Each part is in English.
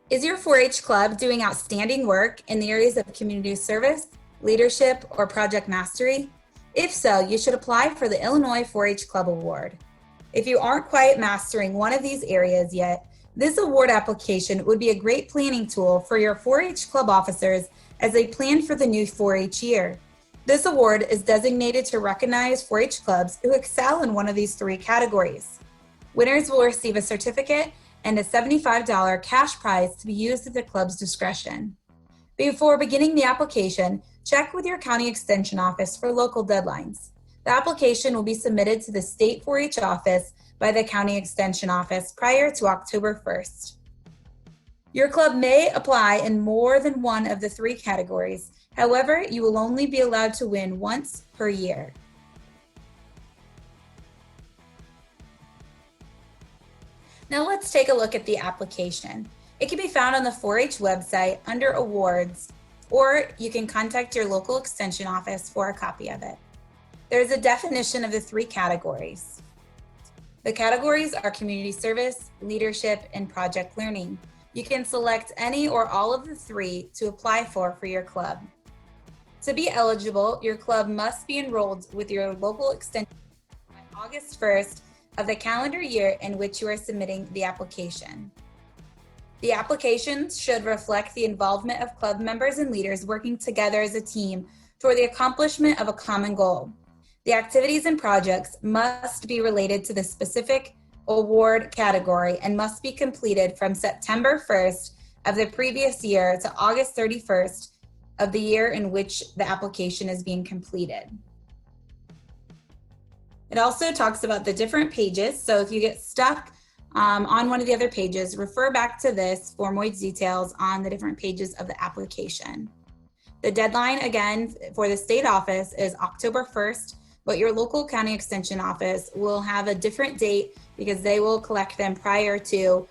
Is your 4-H club doing outstanding work in the areas of community service, leadership, or project mastery? If so, you should apply for the Illinois 4-H Club Award. If you aren't quite mastering one of these areas yet, this award application would be a great planning tool for your 4-H club officers as they plan for the new 4-H year. This award is designated to recognize 4-H clubs who excel in one of these three categories. Winners will receive a certificate and a $75 cash prize to be used at the club's discretion. Before beginning the application, check with your county extension office for local deadlines. The application will be submitted to the state 4-H office by the county extension office prior to October 1st. Your club may apply in more than one of the three categories. However, you will only be allowed to win once per year. Now let's take a look at the application. It can be found on the 4-H website under Awards, or you can contact your local extension office for a copy of it. There's a definition of the three categories. The categories are community service, leadership, and project learning. You can select any or all of the three to apply for your club. To be eligible, your club must be enrolled with your local extension by August 1st of the calendar year in which you are submitting the application. The application should reflect the involvement of club members and leaders working together as a team toward the accomplishment of a common goal. The activities and projects must be related to the specific award category and must be completed from September 1st of the previous year to August 31st of the year in which the application is being completed. It also talks about the different pages, so if you get stuck on one of the other pages, refer back to this for more details on the different pages of the application. The deadline, again, for the state office is October 1st, but your local county extension office will have a different date because they will collect them prior to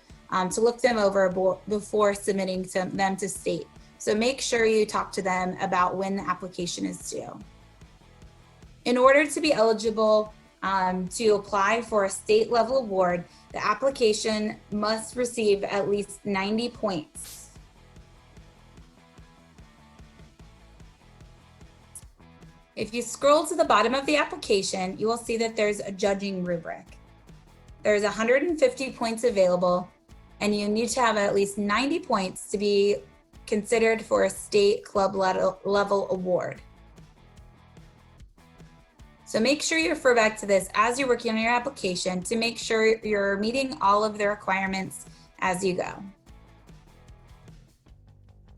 look them over before submitting them to state. So make sure you talk to them about when the application is due. In order to be eligible to apply for a state level award, the application must receive at least 90 points. If you scroll to the bottom of the application, you will see that there's a judging rubric. There's 150 points available, and you need to have at least 90 points to be considered for a state club level award. So make sure you refer back to this as you're working on your application to make sure you're meeting all of the requirements as you go.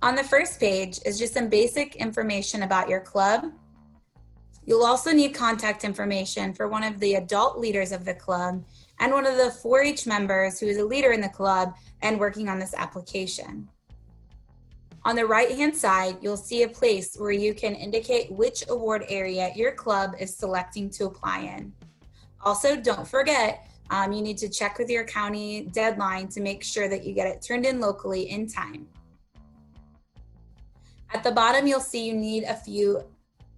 On the first page is just some basic information about your club. You'll also need contact information for one of the adult leaders of the club and one of the 4-H members who is a leader in the club and working on this application. On the right-hand side, you'll see a place where you can indicate which award area your club is selecting to apply in. Also, don't forget, you need to check with your county deadline to make sure that you get it turned in locally in time. At the bottom, you'll see you need a few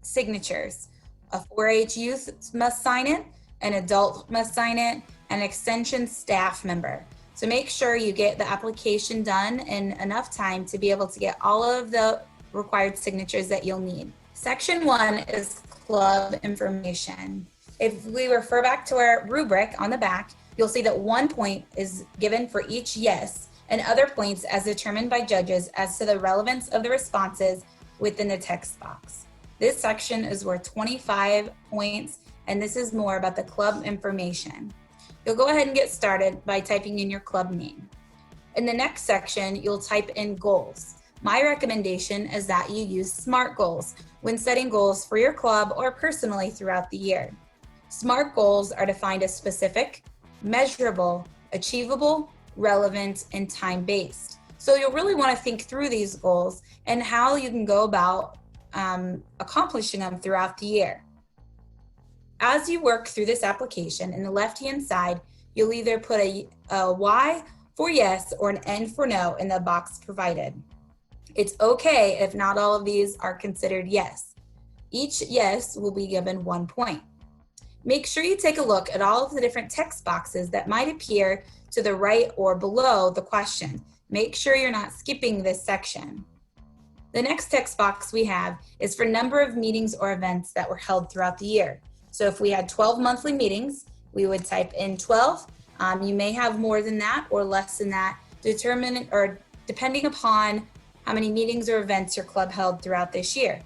signatures. A 4-H youth must sign it, an adult must sign it, an extension staff member. So make sure you get the application done in enough time to be able to get all of the required signatures that you'll need. Section 1 is club information. If we refer back to our rubric on the back, you'll see that 1 point is given for each yes, and other points as determined by judges as to the relevance of the responses within the text box. This section is worth 25 points, and this is more about the club information. You'll go ahead and get started by typing in your club name. In the next section, you'll type in goals. My recommendation is that you use SMART goals when setting goals for your club or personally throughout the year. SMART goals are defined as specific, measurable, achievable, relevant, and time-based. So you'll really want to think through these goals and how you can go about accomplishing them throughout the year. As you work through this application, in the left-hand side, you'll either put a Y for yes or an N for no in the box provided. It's okay if not all of these are considered yes. Each yes will be given 1 point. Make sure you take a look at all of the different text boxes that might appear to the right or below the question. Make sure you're not skipping this section. The next text box we have is for number of meetings or events that were held throughout the year. So if we had 12 monthly meetings, we would type in 12. You may have more than that or less than that, depending upon how many meetings or events your club held throughout this year.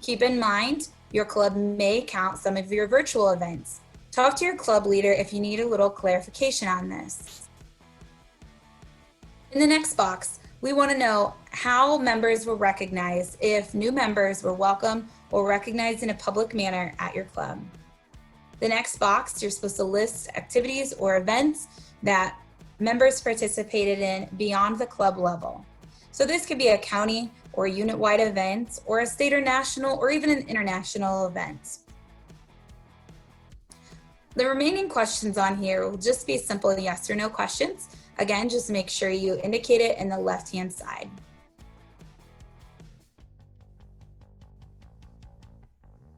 Keep in mind, your club may count some of your virtual events. Talk to your club leader if you need a little clarification on this. In the next box, we want to know how members were recognized if new members were welcome or recognized in a public manner at your club. The next box, you're supposed to list activities or events that members participated in beyond the club level. So this could be a county or unit-wide event, or a state or national, or even an international event. The remaining questions on here will just be simple yes or no questions. Again, just make sure you indicate it in the left-hand side.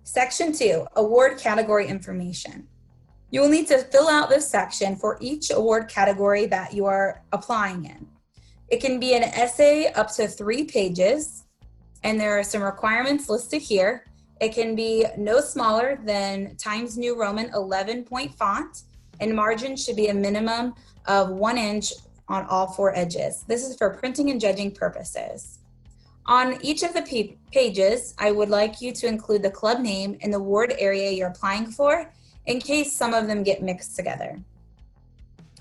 Section 2, award category information. You will need to fill out this section for each award category that you are applying in. It can be an essay up to 3 pages, and there are some requirements listed here. It can be no smaller than Times New Roman 11 point font, and margin should be a minimum of 1 inch on all 4 edges. This is for printing and judging purposes. On each of the pages, I would like you to include the club name and the ward area you're applying for, in case some of them get mixed together.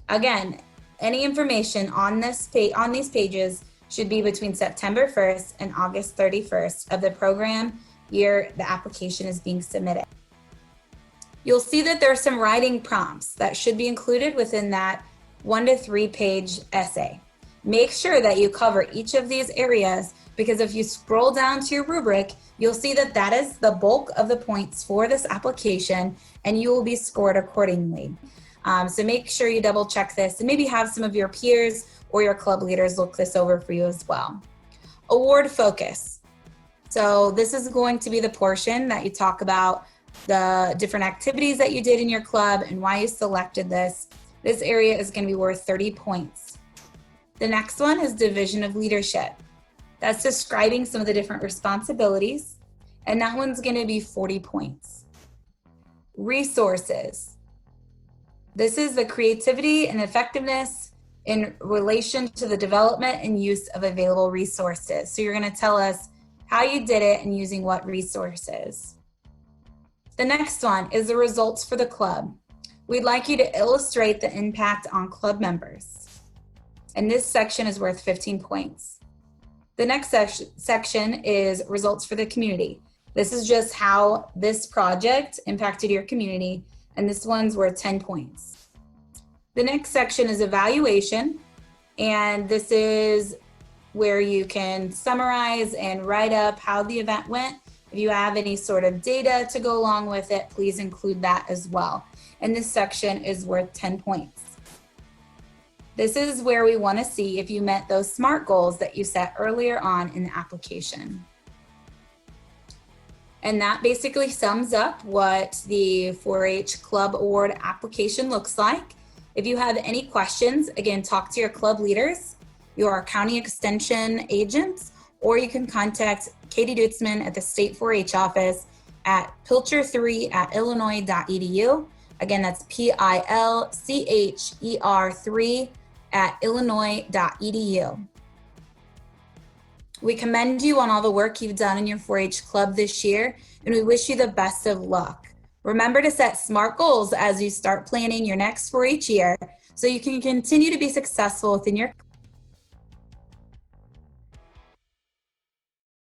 Again, any information on these pages should be between September 1st and August 31st of the program year the application is being submitted. You'll see that there are some writing prompts that should be included within that 1 to 3 page essay. Make sure that you cover each of these areas, because if you scroll down to your rubric, you'll see that that is the bulk of the points for this application, and you will be scored accordingly. So make sure you double check this and maybe have some of your peers or your club leaders look this over for you as well. Award focus. So this is going to be the portion that you talk about the different activities that you did in your club and why you selected this. This area is going to be worth 30 points. The next one is division of leadership. That's describing some of the different responsibilities, and that one's going to be 40 points. Resources. This is the creativity and effectiveness in relation to the development and use of available resources. So you're going to tell us how you did it and using what resources. The next one is the results for the club. We'd like you to illustrate the impact on club members. And this section is worth 15 points. The next section is results for the community. This is just how this project impacted your community, and this one's worth 10 points. The next section is evaluation, and this is where you can summarize and write up how the event went. If you have any sort of data to go along with it, please include that as well. And this section is worth 10 points. This is where we want to see if you met those SMART goals that you set earlier on in the application. And that basically sums up what the 4-H Club Award application looks like. If you have any questions, again, talk to your club leaders, your county extension agents, or you can contact Katie Dutzman at the State 4-H office at pilcher3@illinois.edu. Again, that's pilcher3@illinois.edu. We commend you on all the work you've done in your 4-H club this year, and we wish you the best of luck. Remember to set SMART goals as you start planning your next 4-H year so you can continue to be successful within your